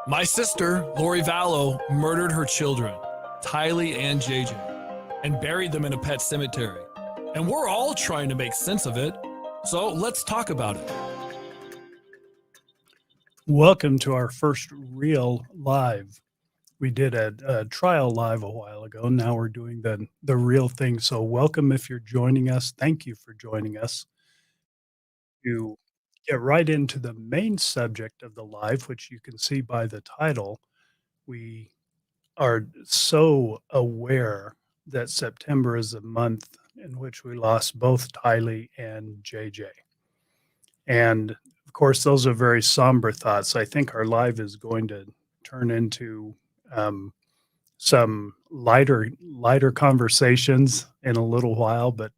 My sister, Lori Vallow, murdered her children, Tylee and JJ, and buried them in a pet cemetery. And we're all trying to make sense of it. So let's talk about it. Welcome to our first real live. We did a trial live a while ago. Now we're doing the real thing. So welcome if you're joining us. Thank you for joining us. To get right into the main subject of the live, which you can see by the title, we are so aware that September is a month in which we lost both Tylee and JJ. And of course, those are very somber thoughts. I think our live is going to turn into some lighter conversations in a little while, but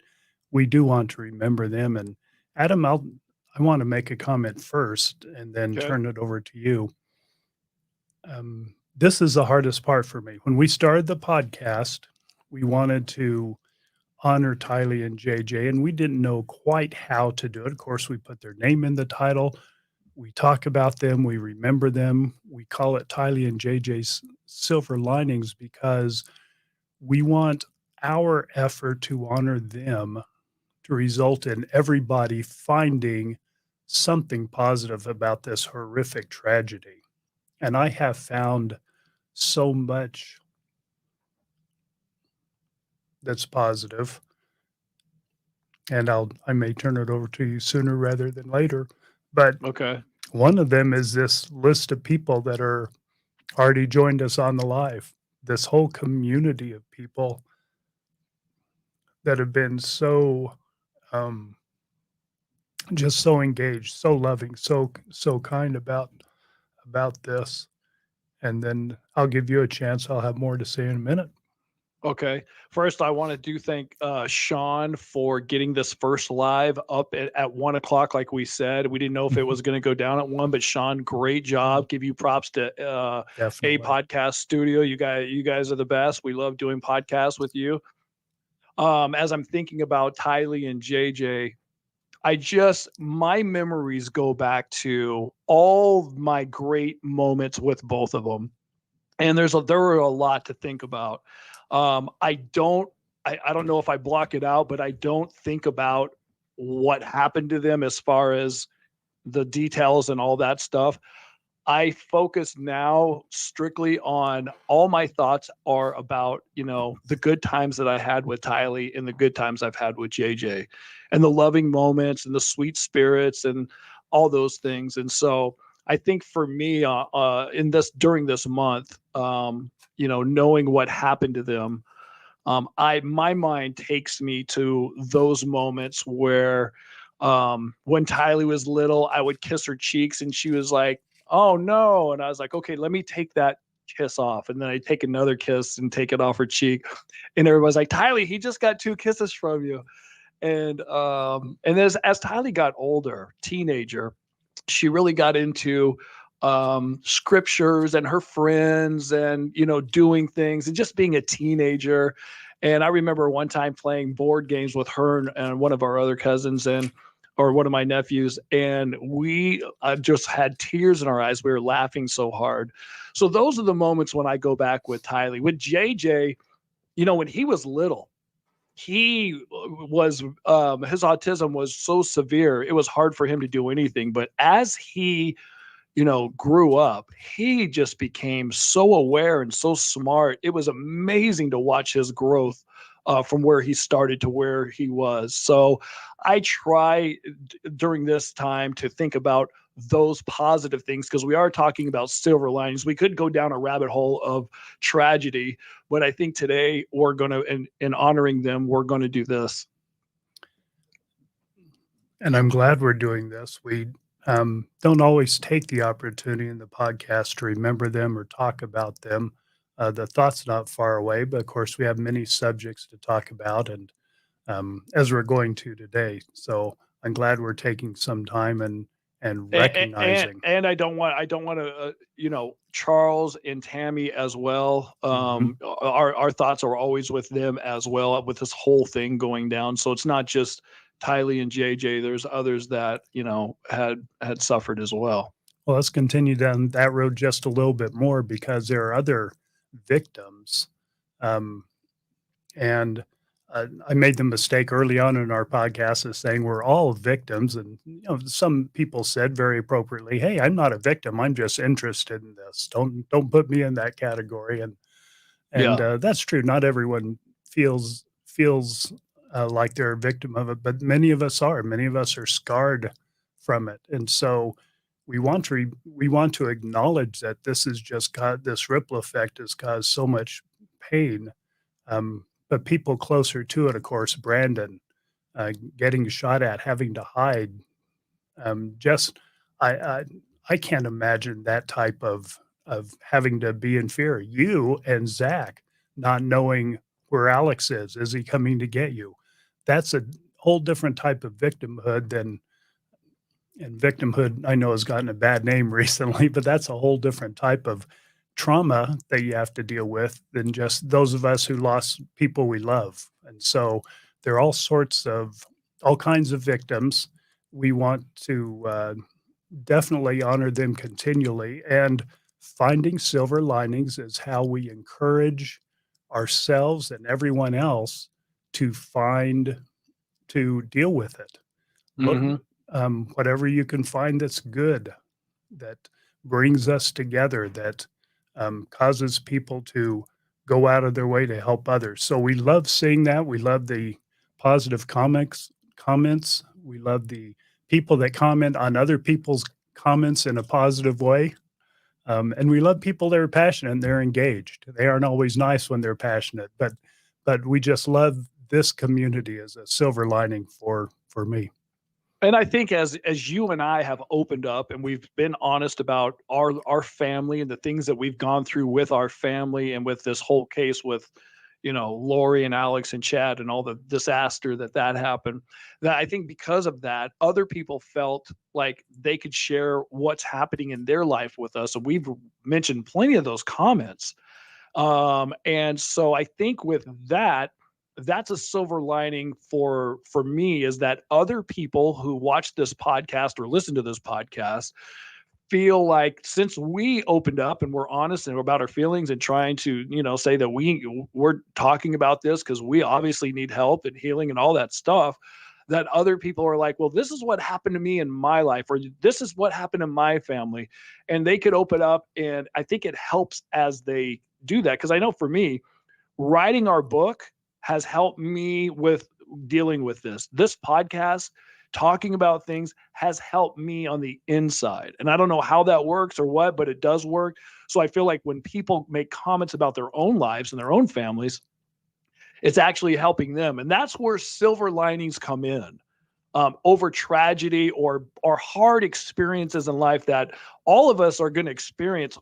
we do want to remember them. And Adam, I want to make a comment first and then Okay. turn it over to you. This is the hardest part for me. When we started the podcast, we wanted to honor Tylee and JJ, and we didn't know quite how to do it. Of course, we put their name in the title. We talk about them. We remember them. We call it Tylee and JJ's Silver Linings because we want our effort to honor them to result in everybody finding something positive about this horrific tragedy. And I have found so much that's positive. And I may turn it over to you sooner rather than later. But Okay. one of them is this list of people that are already joined us on the live. This whole community of people that have been so just so engaged, so loving, so kind about this. And then I'll give you a chance. I'll have more to say in a minute. Okay. First, I want to thank Sean for getting this first live up at 1 o'clock. Like we said, we didn't know if it was going to go down at 1, but Sean, great job. Give you props to A Podcast Studio. You guys are the best. We love doing podcasts with you. As I'm thinking about Tylee and JJ, my memories go back to all my great moments with both of them. And there were a lot to think about. I don't know if I block it out, but I don't think about what happened to them as far as the details and all that stuff. I focus now strictly on all my thoughts are about, the good times that I had with Tylee and the good times I've had with JJ and the loving moments and the sweet spirits and all those things. And so I think for me, during this month, knowing what happened to them, my mind takes me to those moments where, when Tylee was little, I would kiss her cheeks and she was like, "Oh no." And I was like, "Okay, let me take that kiss off." And then I take another kiss and take it off her cheek. And everybody's like, "Tylee, he just got 2 kisses from you." And as Tylee got older, teenager, she really got into scriptures and her friends and, doing things and just being a teenager. And I remember one time playing board games with her and one of our other cousins or one of my nephews. And we just had tears in our eyes. We were laughing so hard. So those are the moments when I go back with Tylee. With JJ, when he was little, he was his autism was so severe, it was hard for him to do anything. But as he grew up, he just became so aware and so smart. It was amazing to watch his growth from where he started to where he was. So I try during this time to think about those positive things because we are talking about silver linings. We could go down a rabbit hole of tragedy, but I think today we're going to, in honoring them, we're going to do this. And I'm glad we're doing this. We don't always take the opportunity in the podcast to remember them or talk about them. The thought's not far away, but of course we have many subjects to talk about, and as we're going to today. So I'm glad we're taking some time and recognizing. And I don't want to, Charles and Tammy as well. Our thoughts are always with them as well with this whole thing going down. So it's not just Tylee and JJ. There's others that, had suffered as well. Well, let's continue down that road just a little bit more because there are other victims. Um, and I made the mistake early on in our podcast of saying we're all victims. And, some people said very appropriately, "Hey, I'm not a victim. I'm just interested in this. Don't put me in that category." And Yeah. that's true. Not everyone feels like they're a victim of it, but many of us are. Many of us are scarred from it, and so we want to acknowledge that this ripple effect has caused so much pain. But people closer to it, of course, Brandon, getting shot at, having to hide, just I, I I can't imagine that type of having to be in fear. You and Zach not knowing where Alex is. Is he coming to get you? That's a whole different type of victimhood than and victimhood. I know has gotten a bad name recently, but that's a whole different type of trauma that you have to deal with than just those of us who lost people we love. And so there are all kinds of victims. We want to definitely honor them continually. And finding silver linings is how we encourage ourselves and everyone else to to deal with it. Look, Hmm. whatever you can find that's good, that brings us together, that causes people to go out of their way to help others. So we love seeing that. We love the positive comments. We love the people that comment on other people's comments in a positive way. And we love people that are passionate and they're engaged. They aren't always nice when they're passionate, but we just love this community as a silver lining for me. And I think as you and I have opened up and we've been honest about our family and the things that we've gone through with our family and with this whole case with, Lori and Alex and Chad and all the disaster that happened, that I think because of that, other people felt like they could share what's happening in their life with us. And we've mentioned plenty of those comments. And so I think with that, that's a silver lining for me, is that other people who watch this podcast or listen to this podcast feel like, since we opened up and we're honest and about our feelings and trying to, say that we're talking about this because we obviously need help and healing and all that stuff, that other people are like, well, this is what happened to me in my life, or this is what happened in my family. And they could open up. And I think it helps as they do that. Cause I know for me, writing our book has helped me with dealing with this podcast, talking about things has helped me on the inside. And I don't know how that works or what, but it does work. So I feel like when people make comments about their own lives and their own families, it's actually helping them. And that's where silver linings come in, over tragedy or hard experiences in life that all of us are going to experience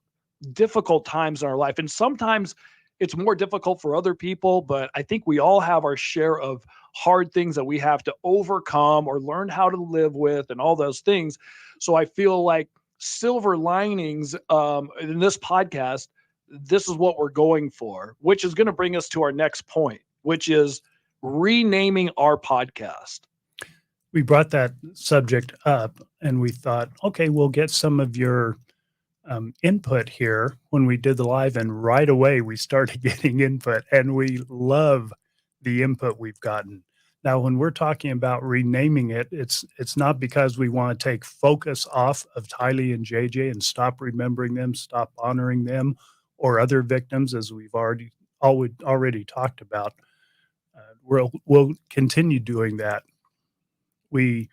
difficult times in our life. And sometimes it's more difficult for other people, but I think we all have our share of hard things that we have to overcome or learn how to live with and all those things. So I feel like silver linings, in this podcast, this is what we're going for, which is going to bring us to our next point, which is renaming our podcast. We brought that subject up and we thought, okay, we'll get some of your input here when we did the live. And right away, we started getting input and we love the input we've gotten. Now, when we're talking about renaming it, it's not because we want to take focus off of Tylee and JJ and stop remembering them, stop honoring them, or other victims, as we've already talked about. We'll continue doing that. We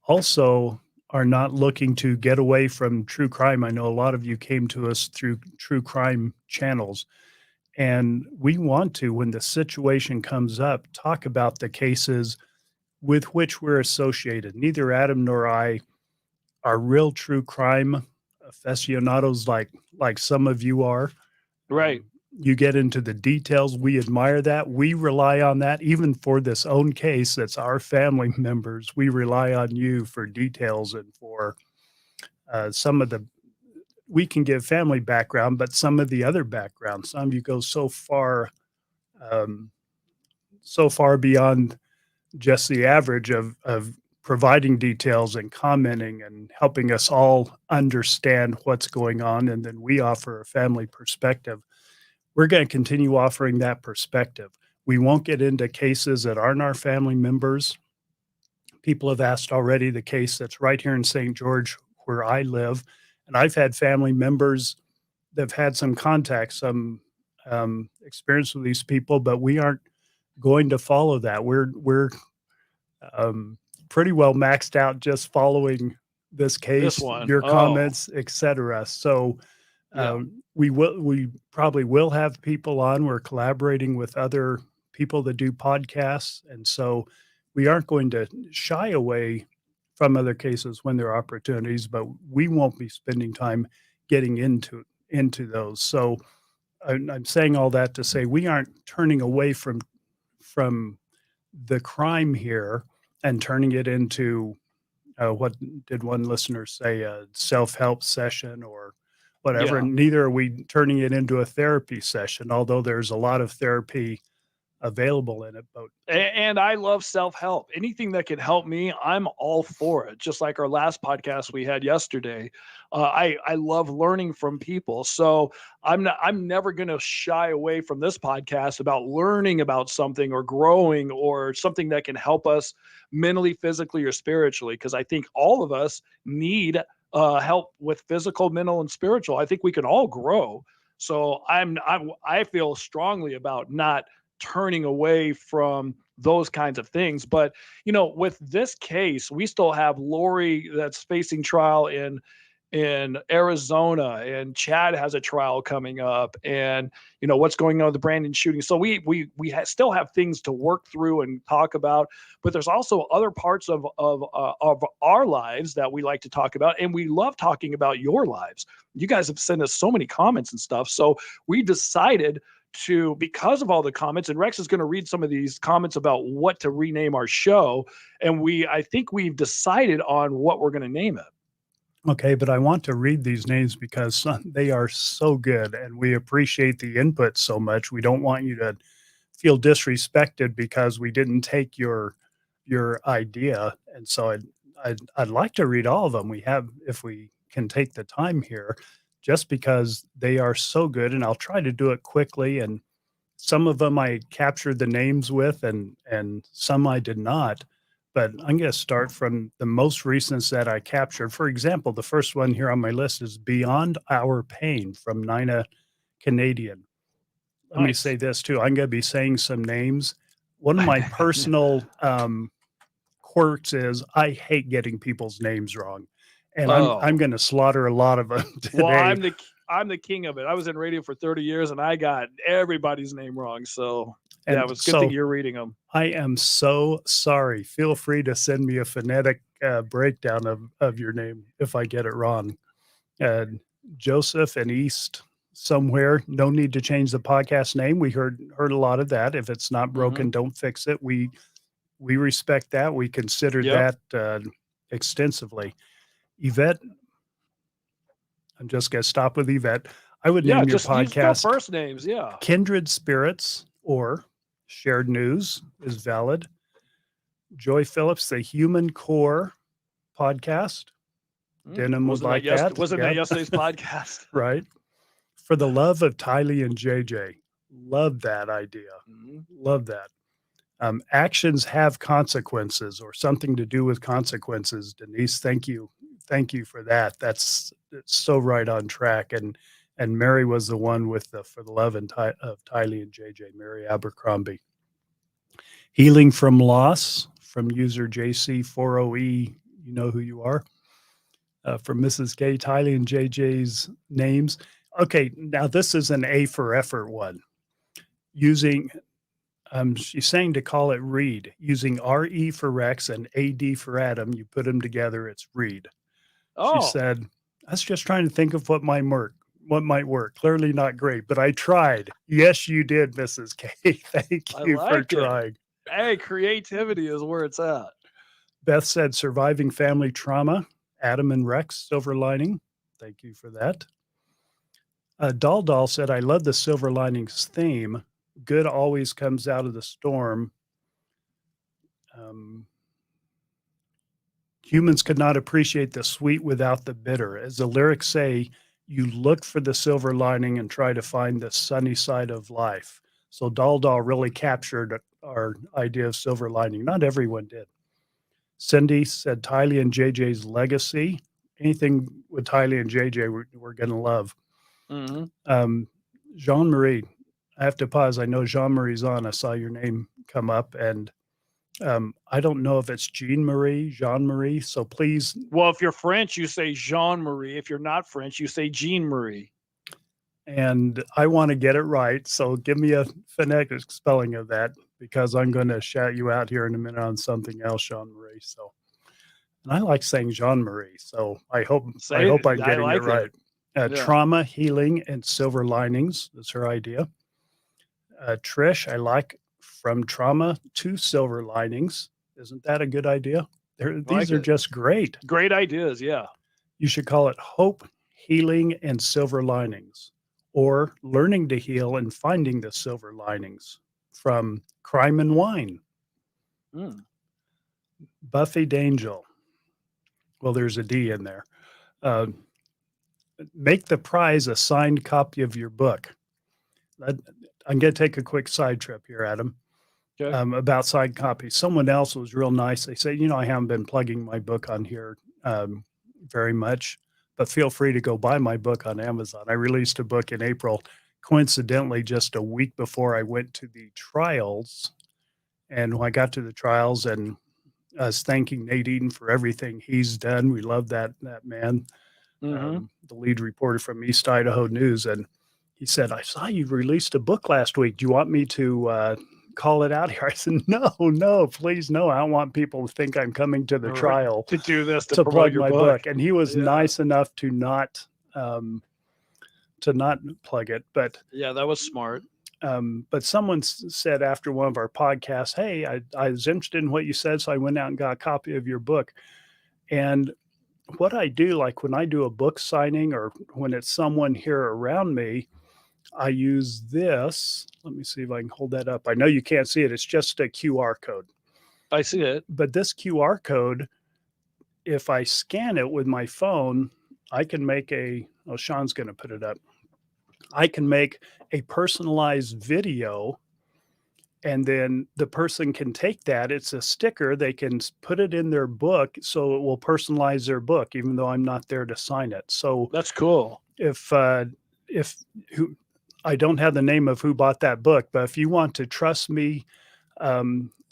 also are not looking to get away from true crime. I know a lot of you came to us through true crime channels, and we want to, when the situation comes up, talk about the cases with which we're associated. Neither Adam nor I are real true crime aficionados like some of you are. Right. You get into the details. We admire that. We rely on that. Even for this own case, that's our family members. We rely on you for details and for some of the, we can give family background, but some of the other background, some of you go so far beyond just the average of providing details and commenting and helping us all understand what's going on. And then we offer a family perspective. We're going to continue offering that perspective. We won't get into cases that aren't our family members. People have asked already the case that's right here in St. George where I live. And I've had family members that have had some contact, some experience with these people, but we aren't going to follow that. We're pretty well maxed out just following this case, one. your Oh. comments, etc. So Yeah. we probably will have people on. We're collaborating with other people that do podcasts, and so we aren't going to shy away from other cases when there are opportunities, but we won't be spending time getting into those. So I'm saying all that to say we aren't turning away from the crime here and turning it into what did one listener say, a self-help session or whatever. Yeah. And neither are we turning it into a therapy session, although there's a lot of therapy available in it. But And I love self-help. Anything that can help me, I'm all for it. Just like our last podcast we had yesterday. I love learning from people. So I'm never going to shy away from this podcast about learning about something or growing or something that can help us mentally, physically, or spiritually. Because I think all of us need help with physical, mental, and spiritual. I think we can all grow. So I feel strongly about not turning away from those kinds of things. But, with this case, we still have Lori that's facing trial in Arizona, and Chad has a trial coming up, and what's going on with the Brandon shooting. So we still have things to work through and talk about, but there's also other parts of our lives that we like to talk about, and we love talking about your lives. You guys have sent us so many comments and stuff, so we decided to, because of all the comments, and Rex is going to read some of these comments about what to rename our show, and I think we've decided on what we're going to name it. okay, but I want to read these names because they are so good and we appreciate the input so much. We don't want you to feel disrespected because we didn't take your idea. And so I'd like to read all of them. We have, if we can take the time here, just because they are so good, and I'll try to do it quickly. And some of them I captured the names with, and some I did not. But I'm going to start from the most recent that I captured. For example, the first one here on my list is Beyond Our Pain from Nina Canadian. Let me say this too. I'm going to be saying some names. One of my personal quirks is I hate getting people's names wrong. And I'm going to slaughter a lot of them today. Well, I'm the king of it. I was in radio for 30 years and I got everybody's name wrong. So yeah, it was a good thing you're reading them. I am so sorry. Feel free to send me a phonetic breakdown of your name if I get it wrong. Joseph and East somewhere. No need to change the podcast name. We heard a lot of that. If it's not broken, don't fix it. We respect that. We consider that extensively. Yvette, I'm just going to stop with Yvette. I would name your podcast first names. Yeah. Kindred Spirits or Shared News is valid. Joy Phillips, the Human Core podcast. Denim was like that. Wasn't that yesterday's podcast? Right. For the Love of Tylee and JJ. Love that idea. Love that. Actions have consequences, or something to do with consequences. Denise, thank you. Thank you for that. It's so right on track. And Mary was the one with For the Love of Tylee and JJ, Mary Abercrombie. Healing from Loss from user JC40E. You know who you are. From Mrs. K, Tylee and JJ's names. Okay, now this is an A for effort one. She's saying to call it Read. Using RE for Rex and AD for Adam, you put them together, it's Read. She said, I was just trying to think of what might work. Clearly not great, but I tried. Yes, you did, Mrs. K. Thank you for trying. Hey, creativity is where it's at. Beth said, Surviving Family Trauma, Adam and Rex, Silver Lining. Thank you for that. Doll said, I love the Silver Linings theme. Good always comes out of the storm. Humans could not appreciate the sweet without the bitter. As the lyrics say, you look for the silver lining and try to find the sunny side of life. So Dal Dal really captured our idea of silver lining. Not everyone did. Cindy said Tylee and JJ's legacy. Anything with Tylee and JJ, we're going to love. Mm-hmm. Jean-Marie, I have to pause. I know Jean-Marie's on. I saw your name come up, and I don't know if it's Jean-Marie. So please. Well, if you're French, you say Jean-Marie. If you're not French, you say Jean-Marie. And I want to get it right. So give me a phonetic spelling of that, because I'm going to shout you out here in a minute on something else, Jean-Marie. So, and I like saying Jean-Marie. So I hope I'm getting it right. Trauma, healing, and silver linings is her idea. Trish, I like from trauma to silver linings. Isn't that a good idea? These are just great. Great ideas, yeah. You should call it hope, healing, and silver linings, or learning to heal and finding the silver linings from crime and wine. Buffy D'Angel. Well, there's a D in there. Make the prize a signed copy of your book. I'm going to take a quick side trip here, Adam. Okay. About signed copies. Someone else was real nice. They said, I haven't been plugging my book on here very much, but feel free to go buy my book on Amazon. I released a book in April, coincidentally, just a week before I went to the trials. And when I got to the trials, and I was thanking Nate Eden for everything he's done. We love that man, the lead reporter from East Idaho News. And he said, I saw you released a book last week. Do you want me to call it out here? I said, no, please, no. I don't want people to think I'm coming to the trial to do this, to plug my book. And he was nice enough to not plug it. But yeah, that was smart. But someone said after one of our podcasts, hey, I was interested in what you said, so I went out and got a copy of your book. And what I do, like when I do a book signing or when it's someone here around me, I use this. Let me see if I can hold that up. I know you can't see it. It's just a QR code. I see it. But this QR code, if I scan it with my phone, I can make Sean's going to put it up. I can make a personalized video, and then the person can take that. It's a sticker. They can put it in their book, so it will personalize their book, even though I'm not there to sign it. So that's cool. If I don't have the name of who bought that book, but if you want to trust me,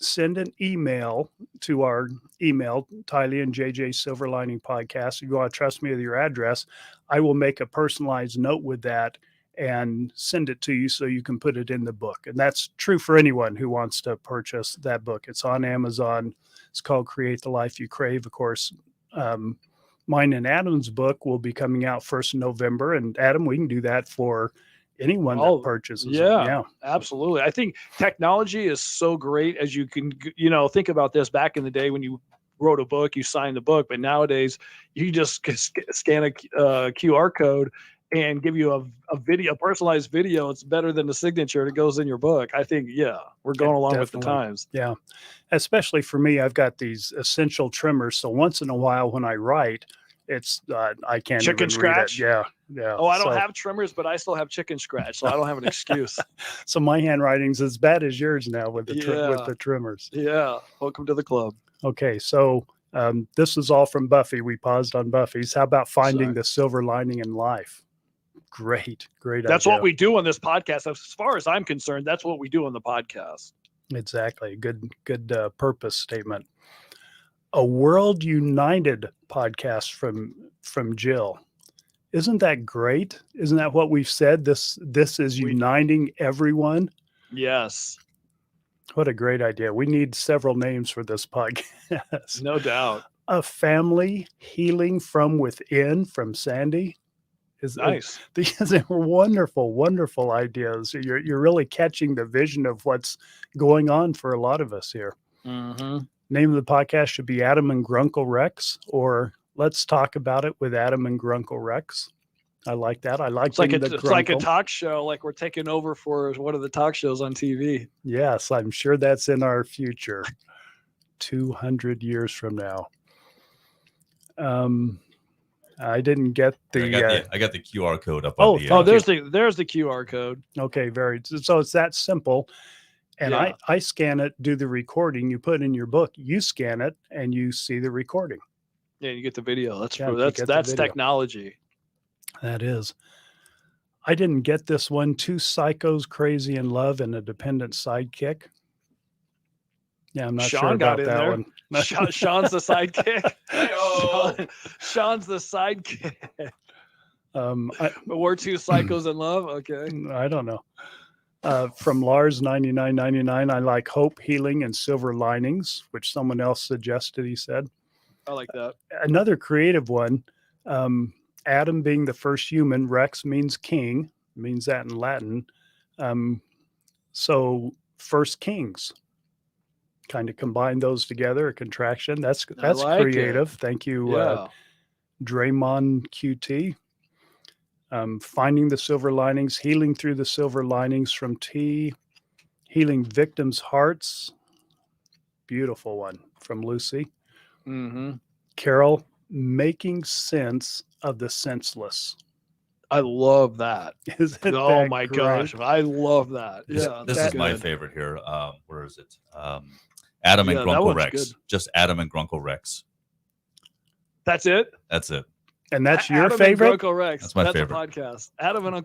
send an email to our email, Tylee and JJs Silver Lining Podcast. If you want to trust me with your address, I will make a personalized note with that and send it to you so you can put it in the book. And that's true for anyone who wants to purchase that book. It's on Amazon. It's called Create the Life You Crave. Of course, mine and Adam's book will be coming out 1st of November. And Adam, we can do that for anyone that purchases it. Yeah, absolutely. I think technology is so great, as you can, think about this. Back in the day when you wrote a book, you signed the book, but nowadays you just scan a QR code and give you a video, a personalized video. It's better than the signature that goes in your book. I think, we're going along with the times. Yeah. Especially for me, I've got these essential trimmers. So once in a while when I write, it's, I can't chicken scratch. Yeah. Oh, I don't have trimmers, but I still have chicken scratch. So I don't have an excuse. So my handwriting's as bad as yours now with the trimmers. Yeah. Welcome to the club. Okay. So this is all from Buffy. We paused on Buffy's. How about finding the silver lining in life? Great That's idea. what we do on this podcast. As far as I'm concerned, that's what we do on the podcast. Exactly. Good purpose statement. A World United podcast from Jill. Isn't that great? Isn't that what we've said? This is uniting everyone. Yes. What a great idea. We need several names for this podcast. No doubt. A Family Healing from Within from Sandy. Is nice. These are wonderful ideas. You're really catching the vision of what's going on for a lot of us here. Mm-hmm. Name of the podcast should be Adam and Grunkle Rex, or Let's Talk About It with Adam and Grunkle Rex. I like that. It's like a talk show, like we're taking over for one of the talk shows on TV. Yes, I'm sure that's in our future, 200 years from now. I didn't get the. I got the QR code up. Oh, on the, thank you. there's the QR code. Okay, so it's that simple. And Yeah. I scan it, do the recording. You put in your book, you scan it, and you see the recording. Yeah, you get the video. Yeah, you get the That's video. technology. That is. I didn't get this one. Two psychos crazy in love and a dependent sidekick. Yeah, I'm not Sean sure got about in that there. one. Sean's the sidekick. Hey-o. Sean's the sidekick. I We're two psychos in love. Okay. don't know. From Lars 99.99, I like hope, healing, and silver linings, which someone else suggested. He said I like that. another creative one. Adam being the first human, Rex means king, means that in Latin. So first kings, kind of combine those together, a contraction. That's like it. creative. Thank you, Yeah. Draymond QT. Finding the silver linings, healing through the silver linings from T, healing victims' hearts. Beautiful one from Lucy. Mm-hmm. Carol, making sense of the senseless. I love that. Isn't Oh that my great? gosh, I love that. This, Yeah, this that's is my good. favorite here. Where is it? Adam and Yeah, that Grunkle one's Rex. good. Just Adam and Grunkle Rex. That's it. That's it. And that's your Adam favorite? And Grunkle Rex. That's my That's favorite. a podcast. Adam and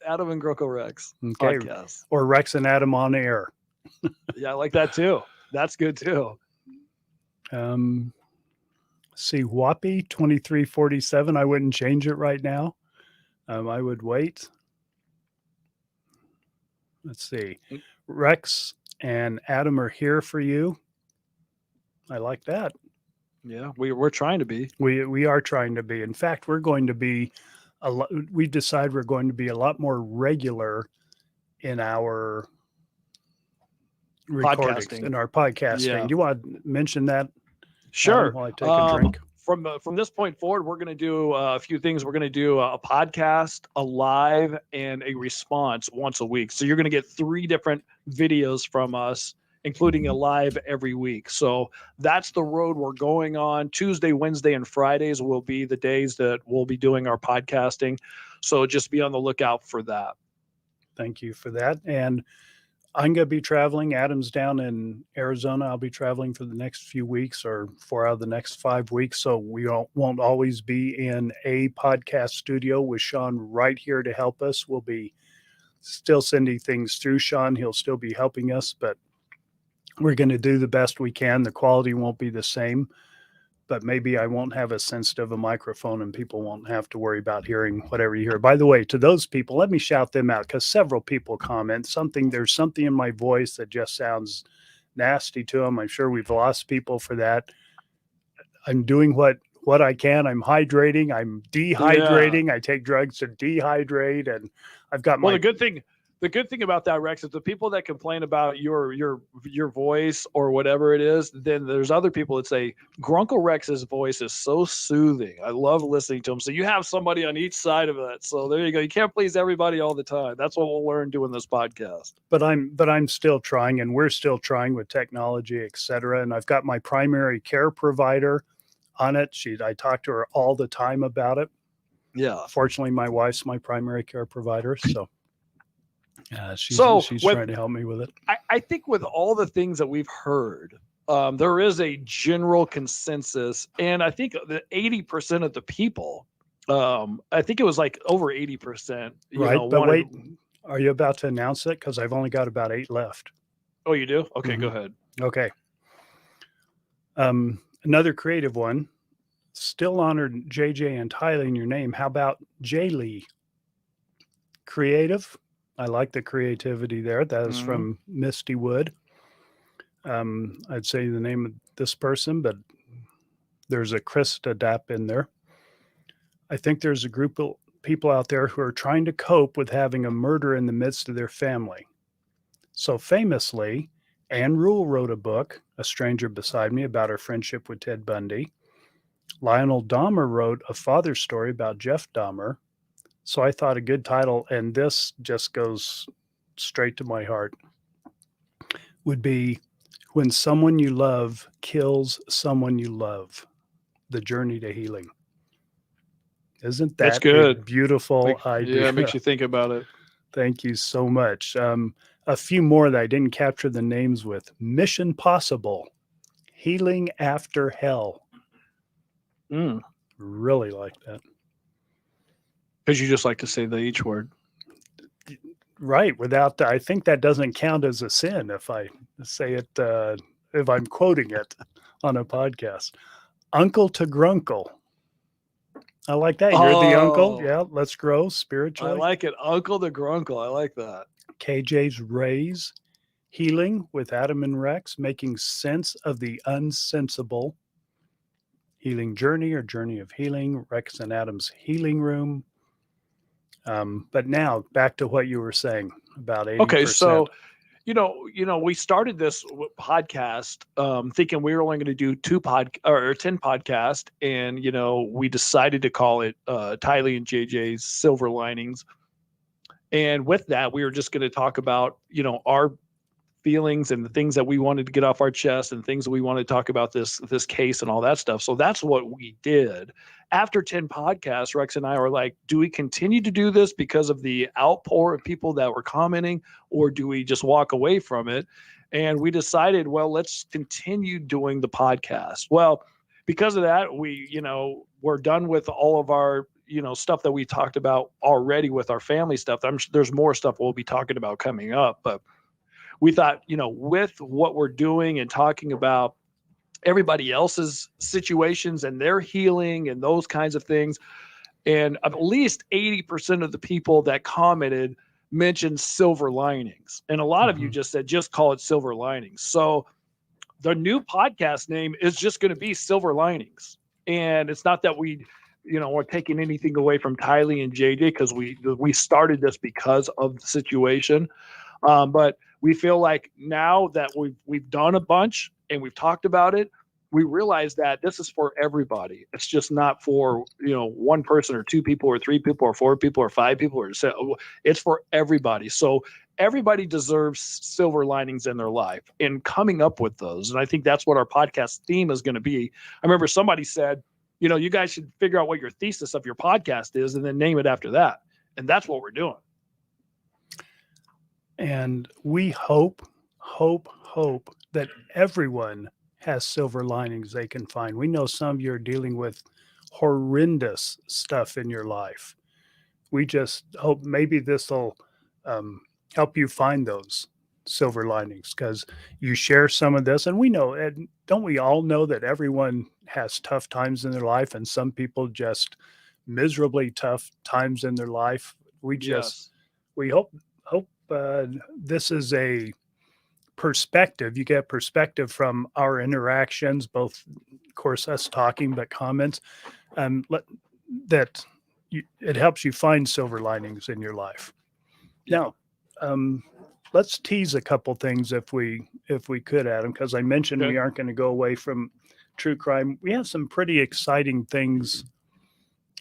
Adam and Grunkle Rex Okay. podcast. Or Rex and Adam on air. Yeah, I like that too. That's good too. See, Whoppy 2347. I wouldn't change it right now. I would wait. Let's see. Rex and Adam are here for you. I like that. Yeah, we're trying to be. We are trying to be. In fact, we're going to be a lot. We decide we're going to be a lot more regular in our recordings, Podcasting. in our podcasting. Yeah. Do you want to mention that? Sure. While I take a drink. From this point forward, we're going to do a few things. We're going to do a podcast, a live, and a response once a week. So you're going to get 3 different videos from us, including a live every week. So that's the road we're going on. Tuesday, Wednesday, and Fridays will be the days that we'll be doing our podcasting. So just be on the lookout for that. Thank you for that. And I'm going to be traveling. Adam's down in Arizona. I'll be traveling for the next few weeks, or 4 out of the next 5 weeks. So we won't always be in a podcast studio with Sean right here to help us. We'll be still sending things through Sean. He'll still be helping us, but we're going to do the best we can. The quality won't be the same, but maybe I won't have a sensitive a microphone and people won't have to worry about hearing whatever you hear. By the way, to those people, let me shout them out, because several people comment there's something in my voice that just sounds nasty to them. I'm sure we've lost people for that. I'm doing what I can. I'm hydrating. I'm dehydrating. I take drugs to dehydrate, and I've got my. Well, the good thing about that, Rex, is the people that complain about your voice or whatever it is, then there's other people that say Grunkle Rex's voice is so soothing. I love listening to him. So you have somebody on each side of that. So there you go. You can't please everybody all the time. That's what we'll learn doing this podcast. But I'm still trying, and we're still trying with technology, et cetera. And I've got my primary care provider on it. I talk to her all the time about it. Yeah. Fortunately, my wife's my primary care provider, so she's trying to help me with it. I think with all the things that we've heard, there is a general consensus, and I think that 80% of the people, I think it was like over 80%. Right, but wait, are you about to announce it? Because I've only got about 8 left. Oh, you do? Okay, Go ahead. Okay. Another creative one. Still honored JJ and Tylee in your name. How about J Lee? Creative. I like the creativity there. That is from Misty Wood. I'd say the name of this person, but there's a Krista Dapp in there. I think there's a group of people out there who are trying to cope with having a murder in the midst of their family. So famously, Anne Rule wrote a book, A Stranger Beside Me, about her friendship with Ted Bundy. Lionel Dahmer wrote a father story about Jeff Dahmer. So I thought a good title, and this just goes straight to my heart, would be When Someone You Love Kills Someone You Love. the journey to healing. Isn't That's that a good. beautiful idea? Yeah, it makes you think about it. Thank you so much. A few more that I didn't capture the names with. Mission Possible, Healing After Hell. Really like that. Because you just like to say the H word. Right. Without, I think that doesn't count as a sin if I say it, if I'm quoting it on a podcast. Uncle to Grunkle. I like that. You're the uncle. Oh. Yeah. Let's grow I spiritually. like it. Uncle the Grunkle. I like that. KJ's Rays, Healing with Adam and Rex, making sense of the unsensible. Healing Journey or Journey of Healing, Rex and Adam's Healing Room. But now back to what you were saying about 80%. Okay, so we started this podcast thinking we were only going to do 10 podcasts, and we decided to call it Tylee and JJs Silver Linings. And with that, we were just going to talk about our feelings and the things that we wanted to get off our chest and things that we wanted to talk about this case and all that stuff. So that's what we did. After 10 podcasts, Rex and I were like, do we continue to do this because of the outpour of people that were commenting, or do we just walk away from it? And we decided, well, let's continue doing the podcast. Well, because of that, we're done with all of our stuff that we talked about already with our family stuff. There's more stuff we'll be talking about coming up, but we thought, with what we're doing and talking about everybody else's situations and their healing and those kinds of things, and at least 80% of the people that commented mentioned silver linings. And a lot of you just said, just call it Silver Linings. So the new podcast name is just going to be Silver Linings. And it's not that we're taking anything away from Tylee and JJ, because we started this because of the situation. But we feel like now that we've done a bunch and we've talked about it, we realize that this is for everybody. It's just not for one person or two people or three people or four people or five people, it's for everybody. So everybody deserves silver linings in their life and coming up with those. And I think that's what our podcast theme is going to be. I remember somebody said, you guys should figure out what your thesis of your podcast is and then name it after that. And that's what we're doing. And we hope that everyone has silver linings they can find. We know some of you are dealing with horrendous stuff in your life. We just hope maybe this will help you find those silver linings, because you share some of this. And we know, and don't we all know that everyone has tough times in their life, and some people just miserably tough times in their life. We hope this is a perspective. You get perspective from our interactions, both, of course, us talking, but comments, that it helps you find silver linings in your life. Now, let's tease a couple things if we could, Adam, because I mentioned we aren't going to go away from true crime. We have some pretty exciting things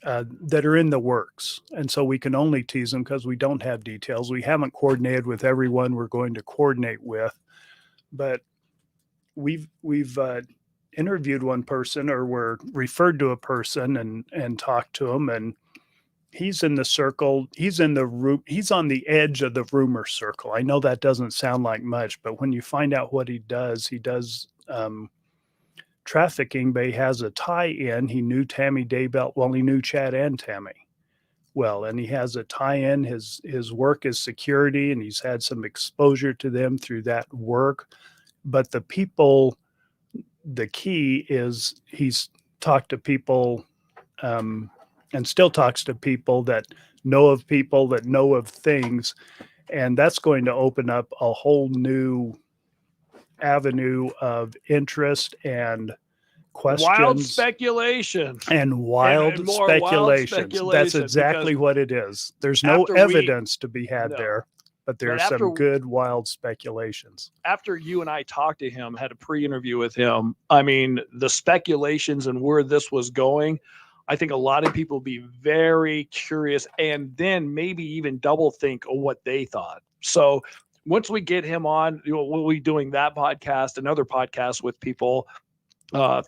that are in the works. And so we can only tease them because we don't have details. We haven't coordinated with everyone we're going to coordinate with, but we've interviewed one person, or we're referred to a person and talked to him, and he's in the circle. He's in the room. He's on the edge of the rumor circle. I know that doesn't sound like much, but when you find out what he does trafficking, but he has a tie-in. He knew Tammy Daybell. Well, he knew Chad and Tammy well, and he has a tie-in. His work is security, and he's had some exposure to them through that work. But the key is he's talked to people and still talks to people that know of things. And that's going to open up a whole new avenue of interest and questions. Wild speculation. And wild speculations. That's exactly what it is. There's no evidence to be had there, but there's some good wild speculations. After you and I talked to him, had a pre-interview with him, I mean, the speculations and where this was going, I think a lot of people be very curious, and then maybe even double think of what they thought. So once we get him on, we'll be doing that podcast, another podcast with people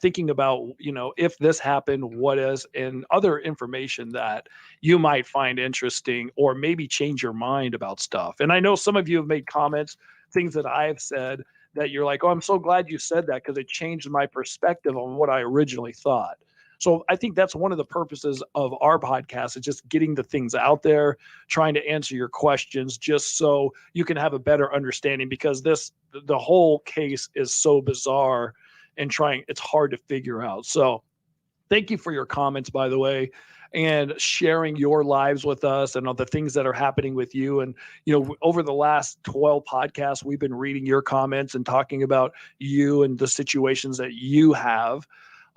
thinking about, if this happened, what is, and other information that you might find interesting or maybe change your mind about stuff. And I know some of you have made comments, things that I've said that you're like, oh, I'm so glad you said that because it changed my perspective on what I originally thought. So I think that's one of the purposes of our podcast, is just getting the things out there, trying to answer your questions, just so you can have a better understanding, because the whole case is so bizarre and it's hard to figure out. So thank you for your comments, by the way, and sharing your lives with us and all the things that are happening with you. And, over the last 12 podcasts, we've been reading your comments and talking about you and the situations that you have,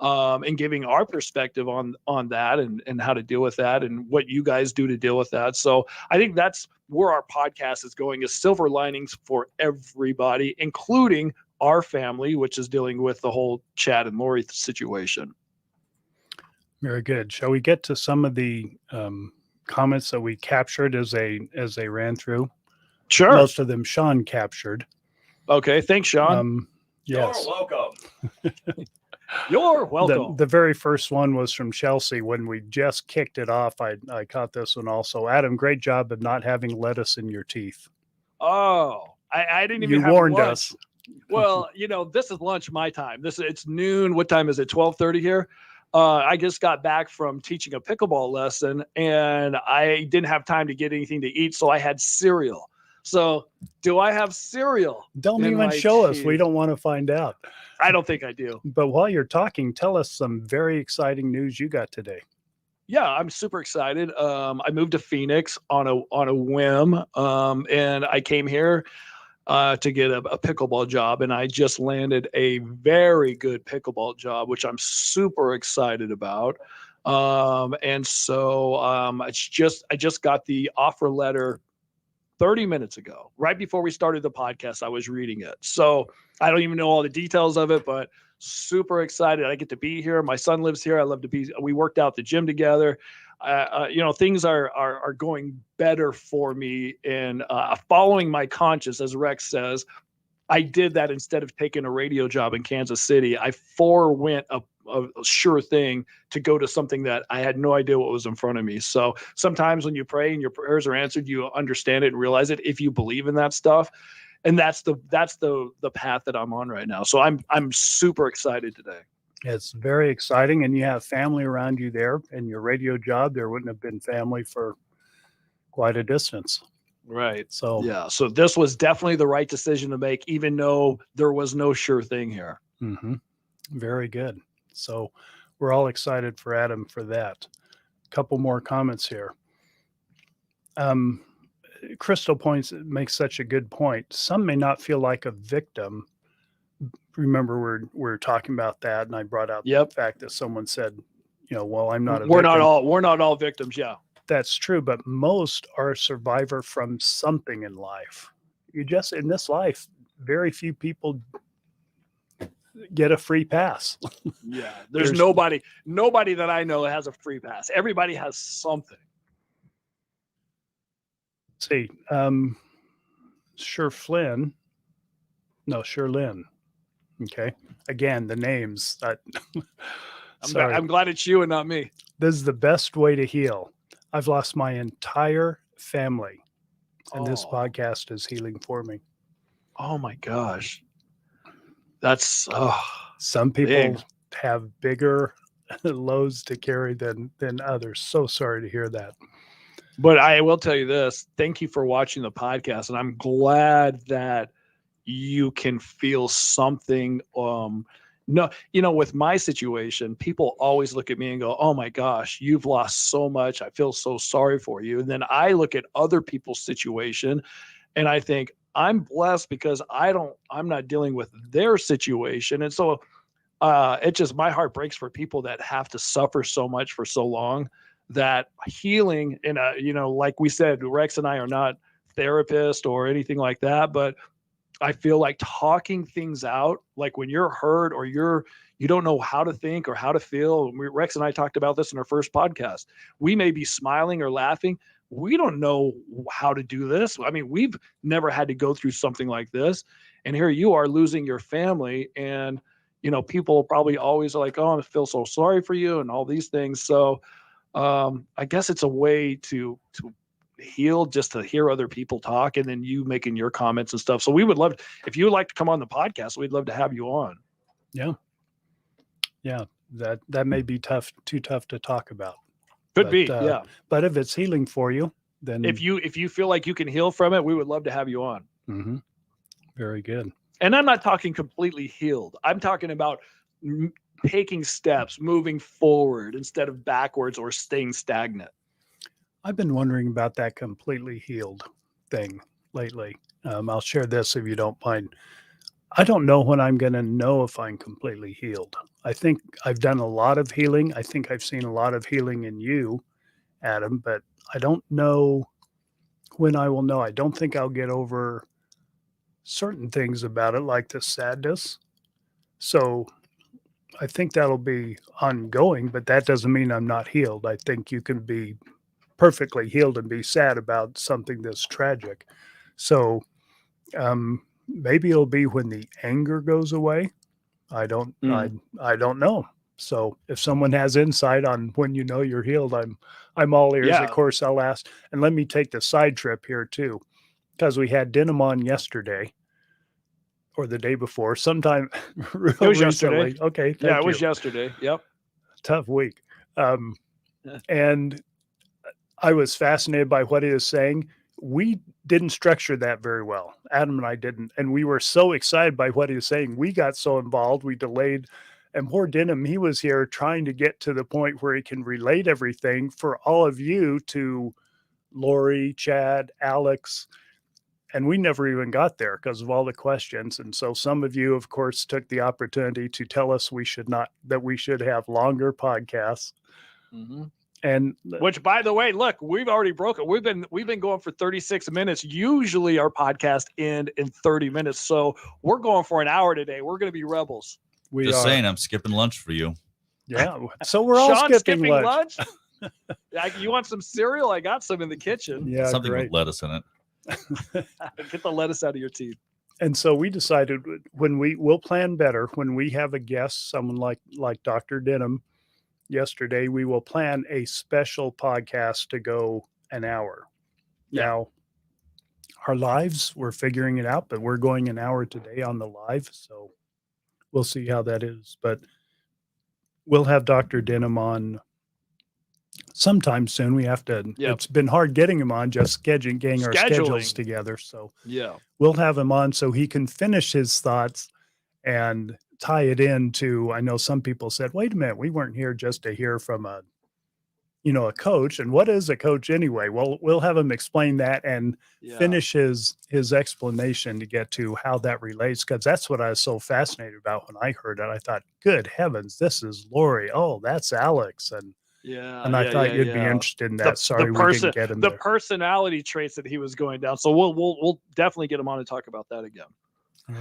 and giving our perspective on that and how to deal with that and what you guys do to deal with that. So I think that's where our podcast is going, is silver linings for everybody, including our family, which is dealing with the whole Chad and Lori situation. Very good. Shall we get to some of the comments that we captured as they ran through? Sure. Most of them Sean captured. Okay. Thanks, Sean. Yes. You're welcome. You're welcome. The very first one was from Chelsea. When we just kicked it off, I caught this one also. Adam, great job of not having lettuce in your teeth. Oh, I didn't even You have warned lunch. us. Well, it's lunch my time. It's noon. What time is it? 12:30 here. I just got back from teaching a pickleball lesson, and I didn't have time to get anything to eat, so I had cereal. So, do I have cereal? Don't in even my show us. teeth? We don't want to find out. I don't think I do. But while you're talking, tell us some very exciting news you got today. Yeah, I'm super excited. I moved to Phoenix on a whim, and I came here to get a pickleball job, and I just landed a very good pickleball job, which I'm super excited about. And so I just got the offer letter 30 minutes ago, right before we started the podcast. I was reading it, so I don't even know all the details of it, but super excited. I get to be here. My son lives here. I love to be. We worked out the gym together. Things are going better for me, and following my conscience, as Rex says. I did that instead of taking a radio job in Kansas City. I forewent a sure thing to go to something that I had no idea what was in front of me. So sometimes when you pray and your prayers are answered, you understand it and realize it if you believe in that stuff. And that's the path that I'm on right now. So I'm super excited today. It's very exciting, and you have family around you there. In your radio job, there wouldn't have been family for quite a distance. Right. So yeah. So this was definitely the right decision to make, even though there was no sure thing here. Mm-hmm. Very good. So we're all excited for Adam for that. A couple more comments here. Crystal makes such a good point. Some may not feel like a victim. Remember, we're talking about that, and I brought out the fact that someone said, well, I'm not a We're victim. We're not all victims. Yeah. That's true, but most are a survivor from something in life. In this life, very few people get a free pass. Yeah. There's nobody that I know has a free pass. Everybody has something. Let's see. Sherlyn. Okay. Again, the names. I'm glad it's you and not me. This is the best way to heal. I've lost my entire family, and this podcast is healing for me. Oh my gosh. That's some people have bigger loads to carry than others. So sorry to hear that. But I will tell you this. Thank you for watching the podcast, and I'm glad that you can feel something. With my situation, people always look at me and go, oh my gosh, you've lost so much. I feel so sorry for you. And then I look at other people's situation and I think I'm blessed because I'm not dealing with their situation. And so it just, my heart breaks for people that have to suffer so much for so long, that healing, and like we said, Rex and I are not therapists or anything like that, but I feel like talking things out, like when you're hurt or you don't know how to think or how to feel. Rex and I talked about this in our first podcast. We may be smiling or laughing. We don't know how to do this. I mean, we've never had to go through something like this. And here you are losing your family, and people probably always are like, oh, I feel so sorry for you and all these things. So I guess it's a way to heal, just to hear other people talk, and then you making your comments and stuff. So we would love, if you would like to come on the podcast, we'd love to have you on. Yeah. That may be too tough to talk about. Could be, yeah. But if it's healing for you, then If you feel like you can heal from it, we would love to have you on. Mm-hmm. Very good. And I'm not talking completely healed. I'm talking about taking steps, moving forward instead of backwards or staying stagnant. I've been wondering about that completely healed thing lately. I'll share this if you don't mind. I don't know when I'm going to know if I'm completely healed. I think I've done a lot of healing. I think I've seen a lot of healing in you, Adam, but I don't know when I will know. I don't think I'll get over certain things about it, like the sadness. So I think that'll be ongoing, but that doesn't mean I'm not healed. I think you can be perfectly healed and be sad about something that's tragic. So maybe it'll be when the anger goes away. I don't know. So if someone has insight on when you know you're healed, I'm all ears. Yeah. Of course, I'll ask. And let me take the side trip here too, because we had Denim on yesterday or the day before, sometime It was yesterday. Okay. Yeah, it was yesterday. Yep. Tough week. And I was fascinated by what he was saying. We didn't structure that very well. Adam and I didn't. And we were so excited by what he was saying. We got so involved. We delayed. And poor Denim, he was here trying to get to the point where he can relate everything for all of you to Lori, Chad, Alex. And we never even got there because of all the questions. And so some of you, of course, took the opportunity to tell us we should have longer podcasts. Mm-hmm. And which, by the way, look, we've already broken. We've been going for 36 minutes. Usually our podcast end in 30 minutes. So we're going for an hour today. We're going to be rebels. Just saying, I'm skipping lunch for you. Yeah. So we're all skipping lunch. You want some cereal? I got some in the kitchen. Yeah. Something with lettuce in it. Get the lettuce out of your teeth. And so we decided we'll plan better when we have a guest, someone like Dr. Denham. Yesterday, we will plan a special podcast to go an hour. Yeah. Now, our lives, we're figuring it out, but we're going an hour today on the live. So we'll see how that is. But we'll have Dr. Denham on sometime soon. We have to, It's been hard getting him on, just getting our schedules together. So we'll have him on so he can finish his thoughts and tie it into, I know some people said, wait a minute, we weren't here just to hear from a coach. And what is a coach anyway? Well, we'll have him explain that and finish his explanation to get to how that relates. Cause that's what I was so fascinated about when I heard it. I thought, good heavens, this is Lori. Oh, that's Alex. And I thought you'd be interested in that. Sorry, we didn't get him the personality traits that he was going down. So we'll definitely get him on to talk about that again.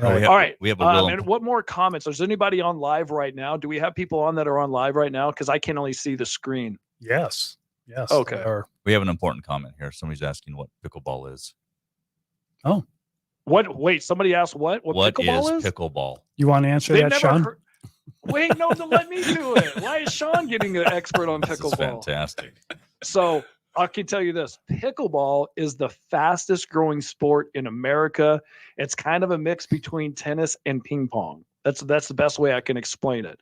All right. We have and what more comments? Is anybody on live right now? Do we have people on that are on live right now? Because I can only see the screen. Yes. Okay. We have an important comment here. Somebody's asking what pickleball is. Oh. What? Wait, somebody asked what pickleball is? Pickleball? You want to answer that, Sean? Wait, no, let me do it. Why is Sean getting an expert on pickleball? This is fantastic. So I can tell you this: pickleball is the fastest growing sport in America. It's kind of a mix between tennis and ping pong. That's the best way I can explain it.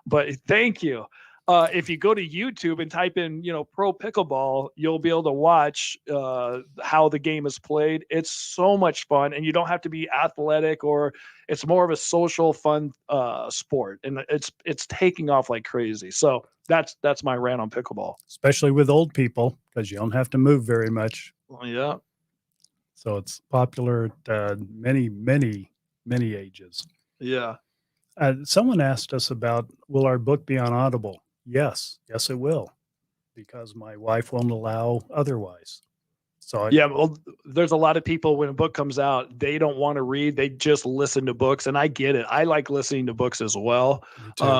But thank you. If you go to YouTube and type in, pro pickleball, you'll be able to watch how the game is played. It's so much fun, and you don't have to be athletic, or it's more of a social, fun sport, and it's taking off like crazy. So that's my rant on pickleball. Especially with old people, because you don't have to move very much. Yeah. So it's popular at many ages. Yeah. Someone asked us about, will our book be on Audible? Yes, it will, because my wife won't allow otherwise. So well, there's a lot of people when a book comes out, they don't want to read; they just listen to books, and I get it. I like listening to books as well.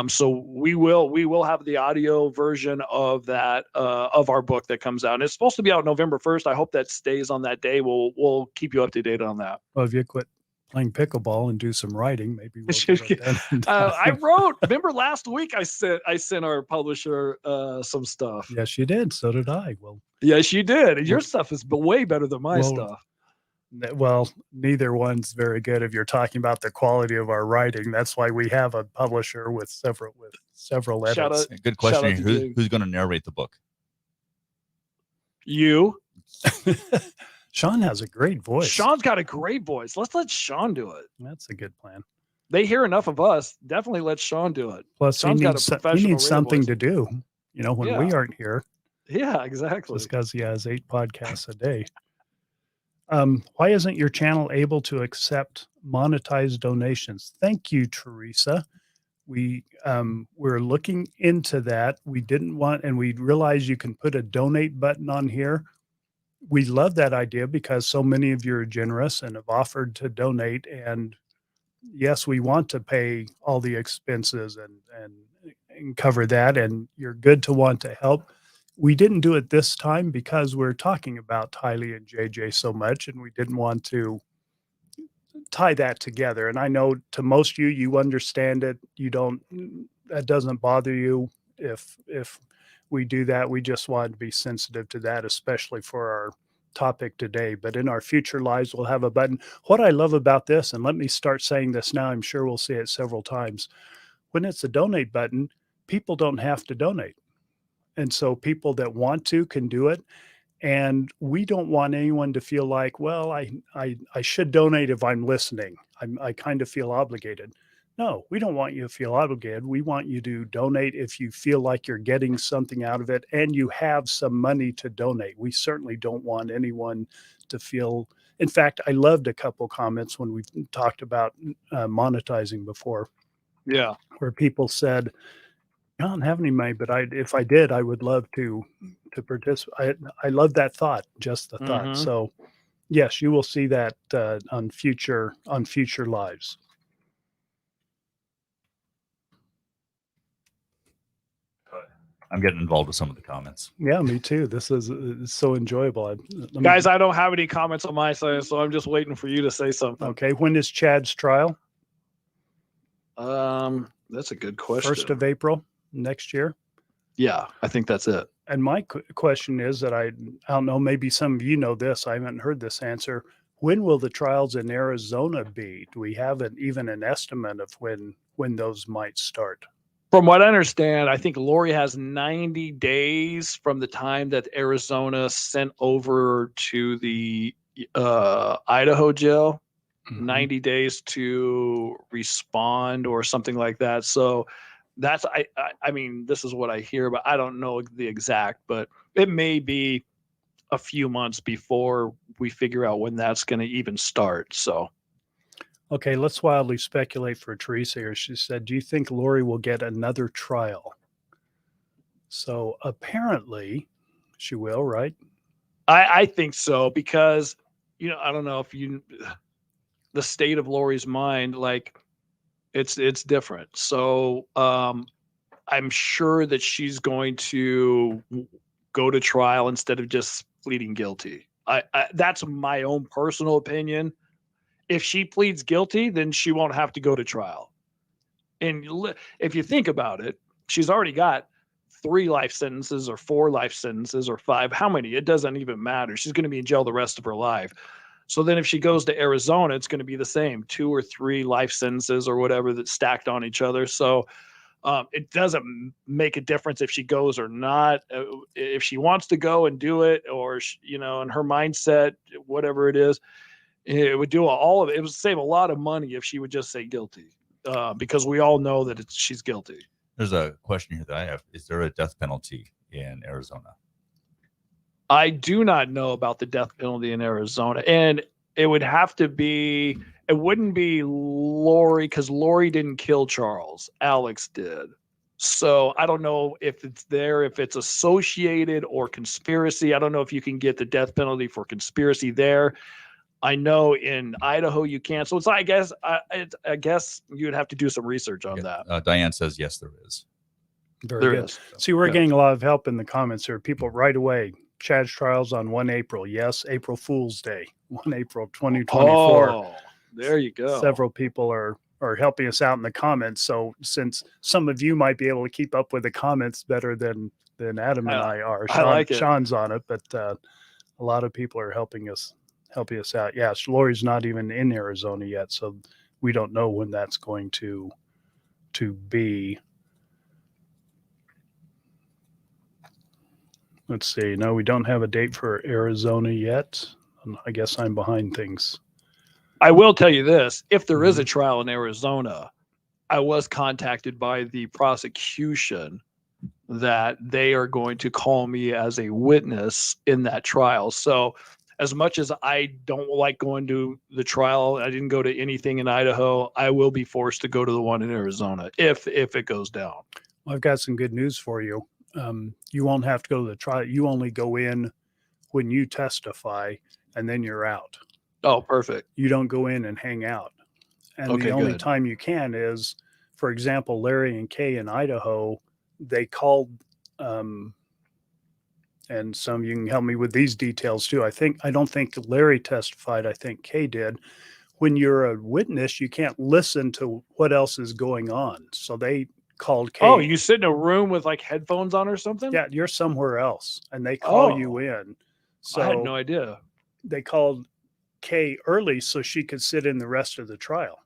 So we will have the audio version of that of our book that comes out, and it's supposed to be out November 1st. I hope that stays on that day. We'll keep you up to date on that. Well, if you quit playing pickleball and do some writing, maybe we'll Should get it done. I wrote. Remember last week I sent our publisher some stuff. Yes, you did. So did I. Well, Yes, you did. And your Well- stuff is way better than my well, stuff. well, neither one's very good. If you're talking about the quality of our writing, that's why we have a publisher with several Shout edits. Good Shout question. out to Here. Jake. Who's going to narrate the book? You, Sean has a great voice. Sean's got a great voice. Let's let Sean do it. That's a good plan. They hear enough of us. Definitely let Sean do it. Plus, Sean's got a he professional radio needs something voice. to do. You know, when we Yeah. aren't here, Yeah, exactly. just because he has 8 podcasts a day. Why isn't your channel able to accept monetized donations? Thank you, Teresa. We're looking into that. We didn't want, and we realized you can put a donate button on here. We love that idea because so many of you are generous and have offered to donate. And yes, we want to pay all the expenses and cover that. And you're good to want to help. We didn't do it this time because we're talking about Tylee and JJ so much, and we didn't want to tie that together. And I know to most of you, you understand it. You don't, that doesn't bother you if we do that. We just wanted to be sensitive to that, especially for our topic today. But in our future lives, we'll have a button. What I love about this, and let me start saying this now, I'm sure we'll see it several times. When it's a donate button, people don't have to donate. And so people that want to can do it. And we don't want anyone to feel like, well, I should donate if I'm listening. I kind of feel obligated. No, we don't want you to feel obligated. We want you to donate if you feel like you're getting something out of it and you have some money to donate. We certainly don't want anyone to feel. In fact, I loved a couple comments when we talked about monetizing before, Yeah. where people said, I don't have any money, but if I did, I would love to participate. I love that thought, just the thought. Mhm. So yes, you will see that on future lives. I'm getting involved with some of the comments. Yeah, me too. This is it's so enjoyable. Let me- Guys, I don't have any comments on my side, so I'm just waiting for you to say something. okay. When is Chad's trial? That's a good question. 1st of April next year. Yeah, I think that's it. And my question is that I don't know, maybe some of you know this. I haven't heard this answer. When will the trials in Arizona be? Do we have even an estimate of when those might start? From what I understand, I think Lori has 90 days from the time that Arizona sent over to the Idaho jail. Mhm. 90 days to respond or something like that. So that's I mean, this is what I hear, but I don't know the exact, but it may be a few months before we figure out when that's going to even start. So Okay, let's wildly speculate for Teresa here. She said, do you think Lori will get another trial? So apparently she will, right? I think so, because, you know, I don't know if the state of Lori's mind, like it's different. So I'm sure that she's going to go to trial instead of just pleading guilty. I that's my own personal opinion. If she pleads guilty, then she won't have to go to trial. And if you think about it, she's already got 3 life sentences or 4 life sentences or 5. How many? It doesn't even matter. She's going to be in jail the rest of her life. So then if she goes to Arizona, it's going to be the same 2 or 3 life sentences or whatever that's stacked on each other. So it doesn't make a difference if she goes or not. If she wants to go and do it, or, you know, in her mindset, whatever it is, it would do all of it. It would save a lot of money if she would just say guilty, because we all know that she's guilty. There's a question here that I have. Is there a death penalty in Arizona? I do not know about the death penalty in Arizona, and it would have to be, it wouldn't be Lori, because Lori didn't kill Charles. Alex did. So I don't know if it's there, if it's associated or conspiracy. I don't know if you can get the death penalty for conspiracy there. I know in Idaho you can't. So it's, I guess you'd have to do some research on that. Diane says yes, there is. Very There good. is. See, we're Yeah. getting a lot of help in the comments here. People right away. Chad's trials on 1 April. Yes, April Fool's Day, 1 April 2024. Oh, There you go. Several people are helping us out in the comments. So since some of you might be able to keep up with the comments better than Adam and I are, I like it. Sean's on it, but a lot of people are helping us out. Yeah, Lori's not even in Arizona yet, so we don't know when that's going to be. Let's see. No, we don't have a date for Arizona yet. I guess I'm behind things. I will tell you this: if there is a Mhm. trial in Arizona, I was contacted by the prosecution that they are going to call me as a witness in that trial. So as much as I don't like going to the trial, I didn't go to anything in Idaho, I will be forced to go to the one in Arizona if it goes down. Well, I've got some good news for you. You won't have to go to the trial. You only go in when you testify, and then you're out. Oh, perfect. You don't go in and hang out. And Okay, the only good. time you can is, for example, Larry and Kay in Idaho, they called, and some of you can help me with these details too. I don't think Larry testified. I think Kay did. When you're a witness, you can't listen to what else is going on. So they called Kay. Oh, you sit in a room with like headphones on or something? Yeah, you're somewhere else, and they call you Oh, in. I had So no idea. they called Kay early so she could sit in the rest of the trial.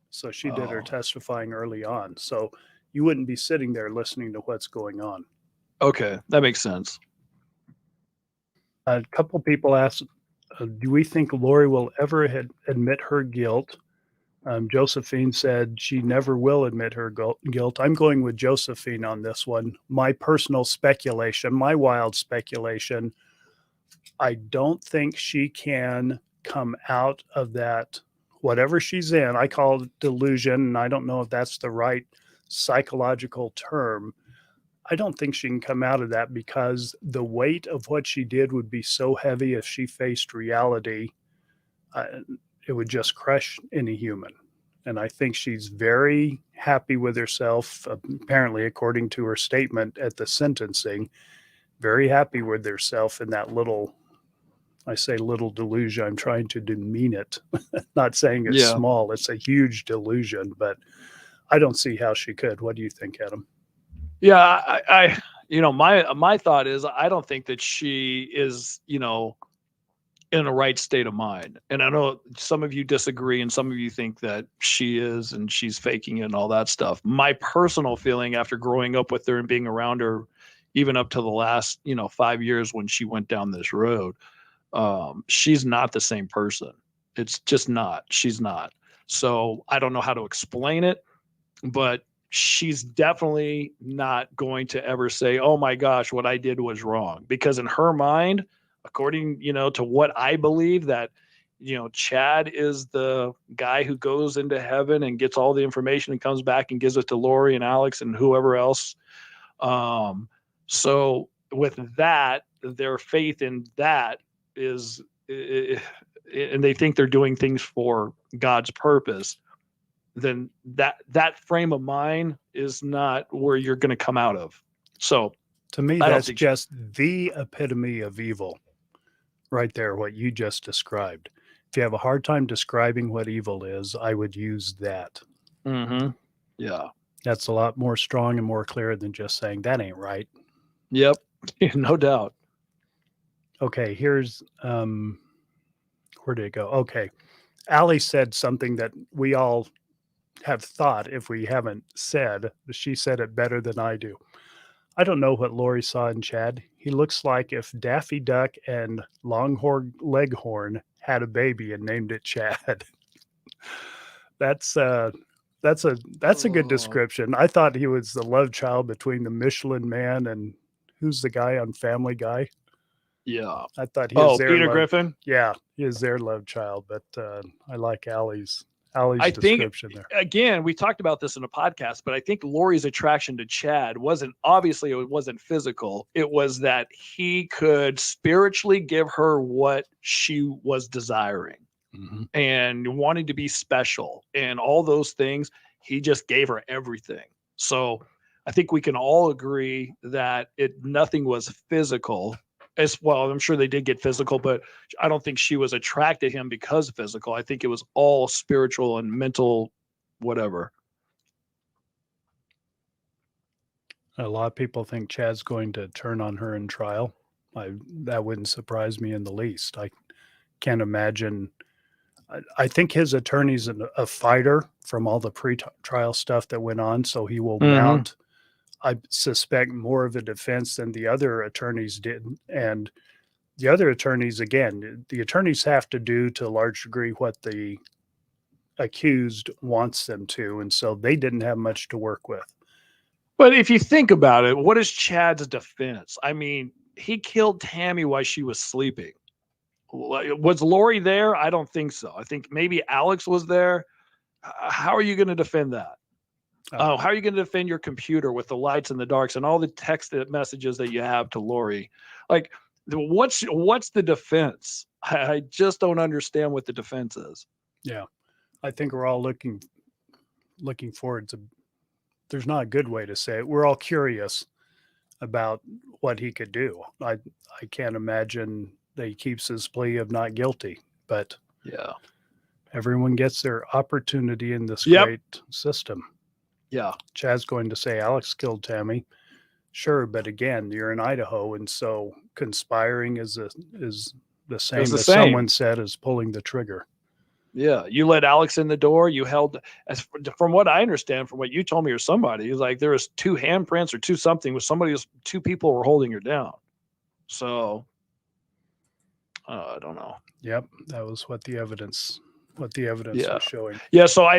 So she did her Oh. testifying early on. So you wouldn't be sitting there listening to what's going on. Okay, that makes sense. A couple people asked, do we think Lori will ever admit her guilt? Josephine said she never will admit her guilt. I'm going with Josephine on this one. My personal speculation, my wild speculation, I don't think she can come out of that, whatever she's in. I call it delusion, and I don't know if that's the right psychological term. I don't think she can come out of that because the weight of what she did would be so heavy if she faced reality. It would just crush any human. And I think she's very happy with herself, apparently, according to her statement at the sentencing, very happy with herself in that little, I say little delusion. I'm trying to demean it, not saying it's Yeah. small. It's a huge delusion, but I don't see how she could. What do you think, Adam? Yeah, I my thought is I don't think that she is, in a right state of mind. And I know some of you disagree and some of you think that she is and she's faking it and all that stuff. My personal feeling after growing up with her and being around her, even up to the last, 5 years when she went down this road, she's not the same person. It's just not. She's not. So I don't know how to explain it, but she's definitely not going to ever say, oh my gosh, what I did was wrong. Because in her mind, according, to what I believe, that, Chad is the guy who goes into heaven and gets all the information and comes back and gives it to Lori and Alex and whoever else. So with that, their faith in that is, and they think they're doing things for God's purpose, then that frame of mind is not where you're going to come out of. So to me, I don't that's think just the epitome of evil right there, what you just described. If you have a hard time describing what evil is, I would use that. Mm-hmm. Yeah. That's a lot more strong and more clear than just saying that ain't right. Yep. No doubt. Okay, here's where did it go? Okay. Allie said something that we all have thought, if we haven't said. She said it better than I do. I don't know what Lori saw in Chad. He looks like if Daffy Duck and Longhorn Leghorn had a baby and named it Chad. That's a good description. I thought he was the love child between the Michelin Man and who's the guy on Family Guy. Yeah. I thought he was their Peter love, Griffin. Yeah, he is their love child, but I like Allie's I think, description there. again, we talked about this in a podcast, but I think Lori's attraction to Chad wasn't physical. It was that he could spiritually give her what she was desiring and wanting to be special and all those things. He just gave her everything. So I think we can all agree that nothing was physical. as well. I'm sure they did get physical, but I don't think she was attracted to him because of physical. I think it was all spiritual and mental, whatever. A lot of people think Chad's going to turn on her in trial. That wouldn't surprise me in the least. I can't imagine. I think his attorney's a fighter from all the pre-trial stuff that went on, so he will mount, I suspect, more of a defense than the other attorneys did. And the other attorneys, again, the attorneys have to do to a large degree what the accused wants them to, and so they didn't have much to work with. But if you think about it, what is Chad's defense? I mean, he killed Tammy while she was sleeping. Was Lori there? I don't think so. I think maybe Alex was there. How are you going to defend that? How are you going to defend your computer with the lights and the darks and all the text messages that you have to Lori? Like, what's the defense? I just don't understand what the defense is. Yeah, I think we're all looking forward to. There's not a good way to say it. We're all curious about what he could do. I can't imagine that he keeps his plea of not guilty, but yeah, everyone gets their opportunity in this great system. Yeah. Chad's going to say Alex killed Tammy. Sure, but again, you're in Idaho, and so conspiring is the same as someone said as pulling the trigger. Yeah, you let Alex in the door. You held, from what I understand, from what you told me or somebody, like there was 2 handprints or 2 something with somebody, 2 people were holding her down. So I don't know. Yep, that was what the evidence was showing. Yeah, so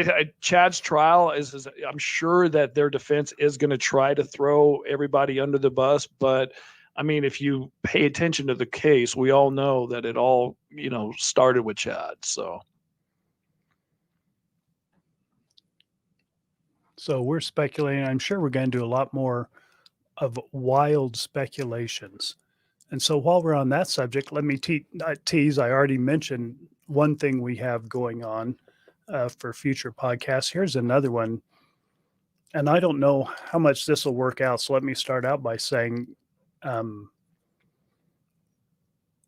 Chad's trial is I'm sure that their defense is going to try to throw everybody under the bus, but I mean, if you pay attention to the case, we all know that it all, started with Chad. So we're speculating. I'm sure we're going to do a lot more of wild speculations. And so while we're on that subject, let me tease. I already mentioned one thing we have going on for future podcasts. Here's another one. And I don't know how much this will work out. So let me start out by saying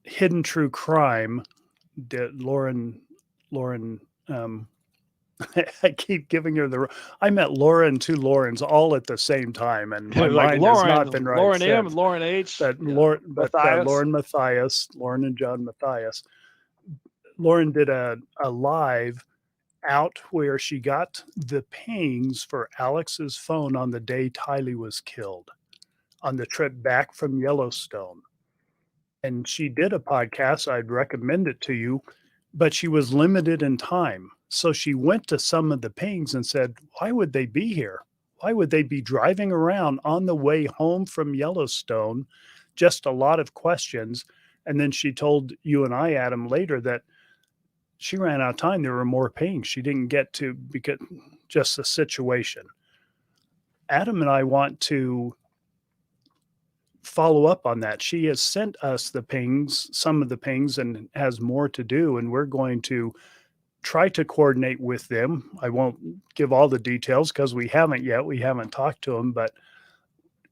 Hidden True Crime did Lauren I keep giving her I met Laura and 2 Laurens all at the same time, and my mind has not been right. Lauren M, Lauren H, Lauren Matthias, Lauren and John Matthias. Lauren did a live out where she got the pings for Alex's phone on the day Tylee was killed on the trip back from Yellowstone. And she did a podcast. I'd recommend it to you, but she was limited in time. So she went to some of the pings and said, why would they be here? Why would they be driving around on the way home from Yellowstone? Just a lot of questions. And then she told you and I, Adam, later that she ran out of time. There were more pings she didn't get to because just the situation. Adam and I want to follow up on that. She has sent us the pings, some of the pings, and has more to do. And we're going to try to coordinate with them. I won't give all the details because we haven't yet. We haven't talked to them, but